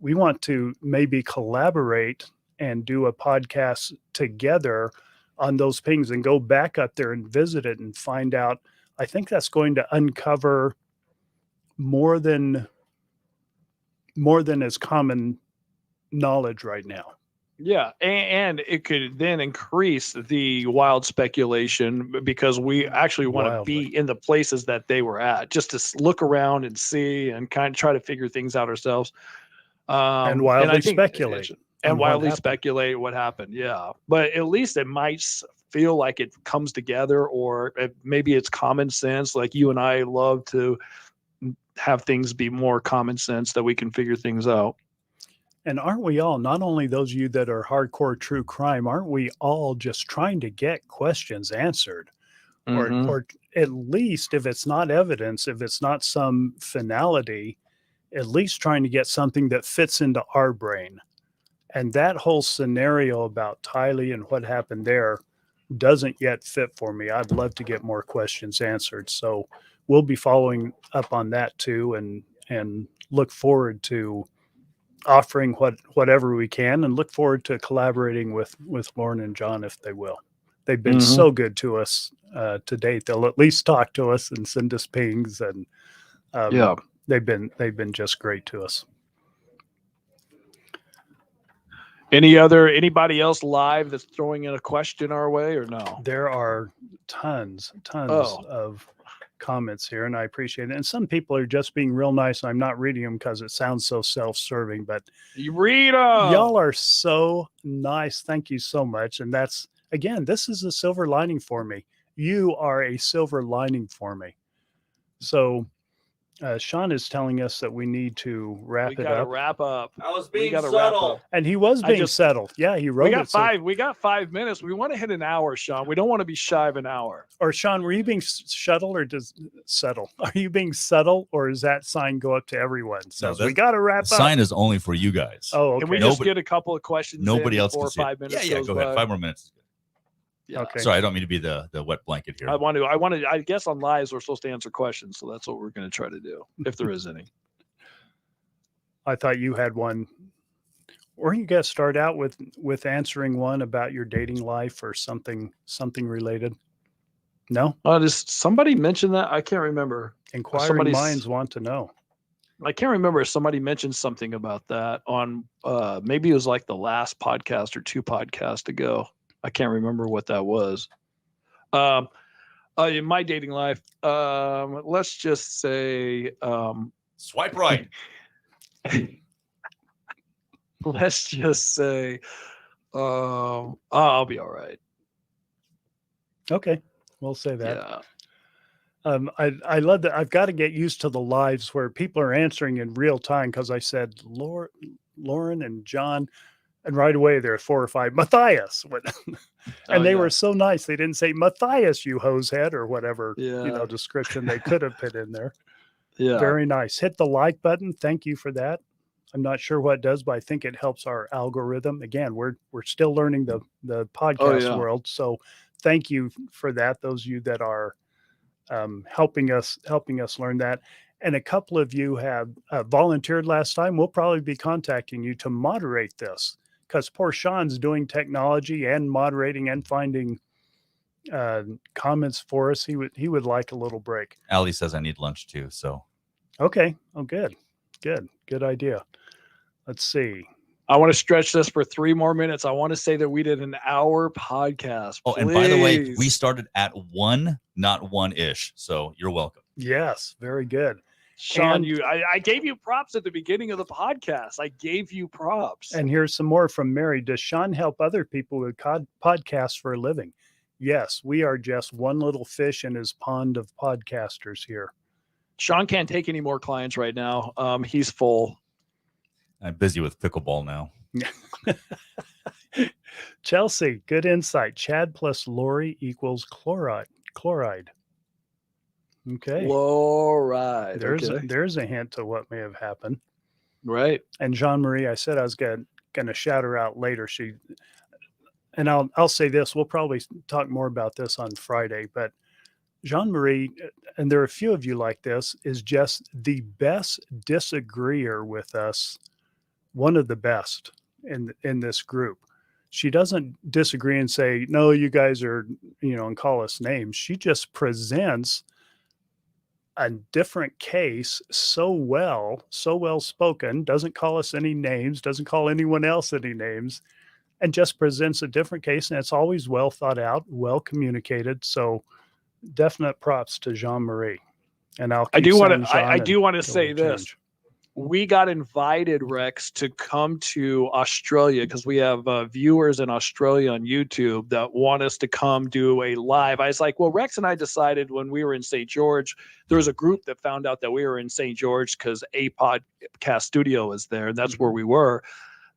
we want to maybe collaborate and do a podcast together on those pings and go back up there and visit it and find out. I think that's going to uncover more than is common knowledge right now. Yeah, and it could then increase the wild speculation because we actually want to be in the places that they were at, just to look around and see and kind of try to figure things out ourselves. And wildly speculate. And wildly speculate what happened. Yeah, but at least it might feel like it comes together, or maybe it's common sense. Like you and I love to have things be more common sense that we can figure things out. And aren't we all, not only those of you that are hardcore true crime, aren't we all just trying to get questions answered? Mm-hmm. Or at least if it's not evidence, if it's not some finality, at least trying to get something that fits into our brain. And that whole scenario about Tylee and what happened there doesn't yet fit for me. I'd love to get more questions answered. So we'll be following up on that too, and look forward to offering whatever we can, and look forward to collaborating with Lauren and John if they will. They've been so good to us to date. They'll at least talk to us and send us pings, and they've been just great to us. Anybody else live that's throwing in a question our way, or no? There are tons of comments here, and I appreciate it. And some people are just being real nice. I'm not reading them because it sounds so self-serving, but You read them. y'all are so nice. Thank you so much. And that's, again, this is a silver lining for me. You are a silver lining for me. So Sean is telling us that we need to wrap it up. Wrap up. I was being gotta subtle. And he was being settled. Yeah, he wrote it. We got 5 minutes. We want to hit an hour, Sean. We don't want to be shy of an hour. Or Sean, were you being shuttle or does settle? Are you being subtle, or does that sign go up to everyone? So we got to wrap up. Sign is only for you guys. Oh, okay. Can we just get a couple of questions? Nobody else before can see it. 5 minutes? Yeah, go ahead. 5 more minutes. Yeah. Okay. Sorry, I don't mean to be the wet blanket here. I guess on lives we're supposed to answer questions, so that's what we're going to try to do, if there is any. I thought you had one. Or you guys start out with answering one about your dating life or something related. No? Just somebody mentioned that. I can't remember. Inquiring minds want to know. I can't remember if somebody mentioned something about that on maybe it was like the last podcast or 2 podcasts ago. I can't remember what that was. In my dating life, let's just say Swipe right. let's just say I'll be all right. Okay, we'll say that. Yeah. I love that. I've got to get used to the lives where people are answering in real time, because I said Lauren and John, and right away there are 4 or 5 Matthias, and they were so nice. They didn't say Matthias, you hosehead, or whatever description they could have put in there. Yeah, very nice. Hit the like button. Thank you for that. I'm not sure what it does, but I think it helps our algorithm. Again, we're still learning the podcast world, so thank you for that. Those of you that are helping us learn that. And a couple of you have volunteered last time. We'll probably be contacting you to moderate this, because poor Sean's doing technology and moderating and finding comments for us. He would like a little break. Allie says I need lunch too. So okay. Oh, good idea. Let's see. I want to stretch this for 3 more minutes. I want to say that we did an hour podcast. Oh, and by the way, we started at 1, not 1-ish. So you're welcome. Yes, very good. Sean, I gave you props at the beginning of the podcast. I gave you props. And here's some more from Mary. Does Sean help other people with podcasts for a living? Yes, we are just one little fish in his pond of podcasters here. Sean can't take any more clients right now. He's full. I'm busy with pickleball now. Chelsea, good insight. Chad plus Lori equals chloride. Okay. Chloride. There's a hint to what may have happened. Right. And Jean-Marie, I said I was going to shout her out later. And I'll say this, we'll probably talk more about this on Friday, but Jean-Marie, and there are a few of you like this, is just the best disagreeer with us. One of the best in this group. She doesn't disagree and say, no, you guys are, and call us names. She just presents a different case so well spoken, doesn't call us any names, doesn't call anyone else any names, and just presents a different case. And it's always well thought out, well communicated. So definite props to Jean-Marie. And I do want to say this. We got invited, Rex, to come to Australia because we have viewers in Australia on YouTube that want us to come do a live. I was like, well, Rex and I decided when we were in St. George, there was a group that found out that we were in St. George because a podcast studio is there, and that's where we were,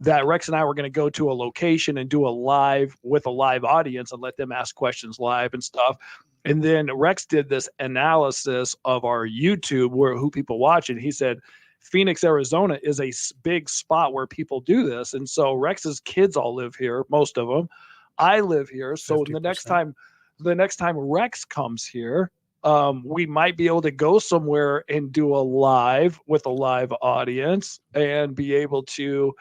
that Rex and I were going to go to a location and do a live with a live audience and let them ask questions live and stuff. And then Rex did this analysis of our YouTube, who people watch, and he said, Phoenix, Arizona is a big spot where people do this. And so Rex's kids all live here, most of them. I live here. So 50%. the next time Rex comes here, we might be able to go somewhere and do a live with a live audience and be able to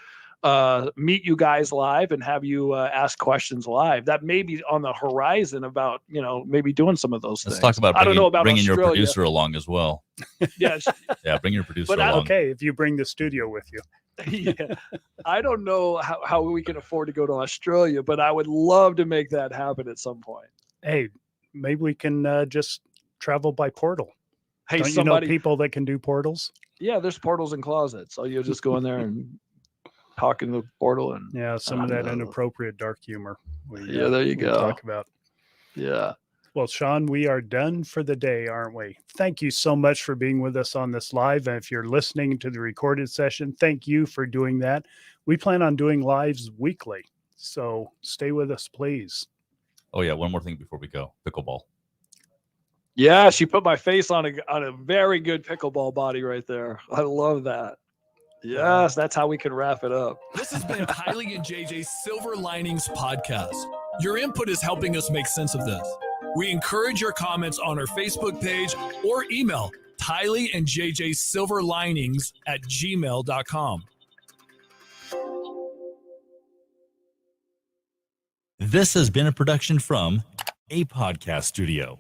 meet you guys live and have you ask questions live. That may be on the horizon about, maybe doing some of those Let's things. talk about I don't know about bringing your Australia. producer along as well. Yeah, Yeah, bring your producer But along. Okay, if you bring the studio with you. yeah. I don't know how we can afford to go to Australia, but I would love to make that happen at some point. Hey, maybe we can just travel by portal. Hey, Don't somebody, you know people that can do portals? yeah, there's portals and closets. So you'll just go in there and talk in the portal and Yeah, some of that inappropriate dark humor. Yeah, there you we go. Talk about. yeah. Well, Sean, we are done for the day, aren't we? Thank you so much for being with us on this live. And if you're listening to the recorded session, thank you for doing that. We plan on doing lives weekly, so stay with us, please. Oh yeah, one more thing before we go. Pickleball. Yeah, she put my face on a very good pickleball body right there. I love that. Yes, that's how we can wrap it up. This has been Tylee and JJ's Silver Linings Podcast. Your input is helping us make sense of this. We encourage your comments on our Facebook page or email Tylee and JJ's Silver Linings at gmail.com. This has been a production from a podcast studio.